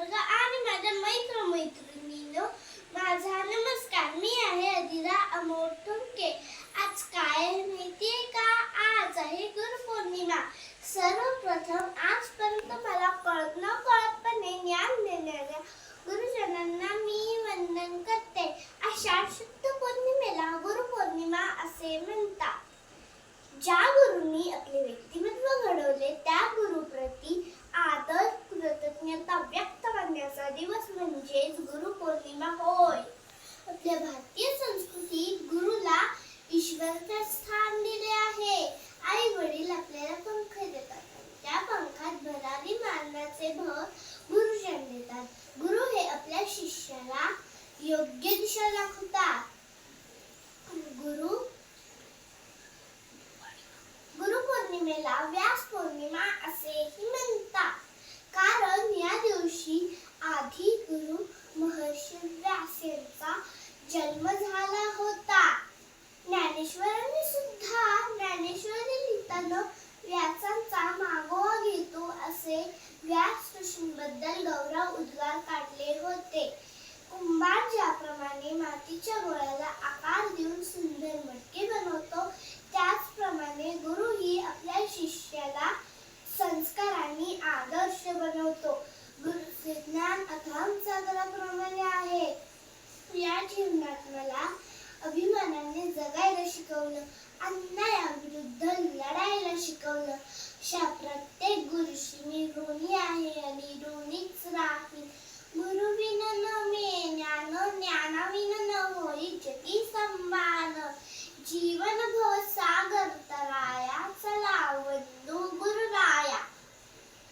वर्ग आणि माझ्या मैत्रिणींनो, माझा नमस्कार. मी आहे अदिरा अमोल ठुमके. आज काय आहे माहितीये का? आज आहे गुरुपौर्णिमा. सर्वप्रथम आजपर्यंत मला कळत न कळतपणे ज्ञान देणाऱ्या गुरुजनांना मी वंदन करते. आषाढ शुद्ध पौर्णिमेला गुरुपौर्णिमा असे म्हणतात. ज्या गुरूंनी आपले व्यक्तिमत्व घडवले त्या गुरुप्रती आदर कृतज्ञता व्यक्त करण्याचा दिवस म्हणजेच गुरुपौर्णिमा होय. आपल्या भारतीय संस्कृतीत गुरुला ईश्वराचे स्थान दिले आहे. आई वडील आपल्याला पंख देतात, त्या पंखात भरारी मारण्याचे भर गुरुजन देतात. गुरु हे आपल्या शिष्याला योग्य दिशा दाखवतात. गुरुपौर्णिमेला व्यास पौर्णिमा असेही म्हणतात, कारण या दिवशी आदि गुरु महर्षी व्यास यांचा जन्म झाला होता. ज्ञानेश्वरांनी सुद्धा ज्ञानेश्वरी लिहिताना व्यासांचा मागोवा घेतो असे व्यास ऋषींबद्दल गौरव उद्गार काढले होते. कुंभार ज्याप्रमाणे मातीच्या गोळ्याला आकार देऊन सुंदर मटके बनवतो, त्याचप्रमाणे गुरु ही आपल्या शिष्याला संस्कारांनी आदर्श बनवतो. गुरुचे ज्ञान अथांग सागराप्रमाणे आहे. या जीवनात मला अभिमानाने जगायला शिकवलं, अन्यायाविरुद्ध लढायला शिकवलं. अशा प्रत्येक गुरुशी मी ऋणी आहे आणि ऋणीच राहील.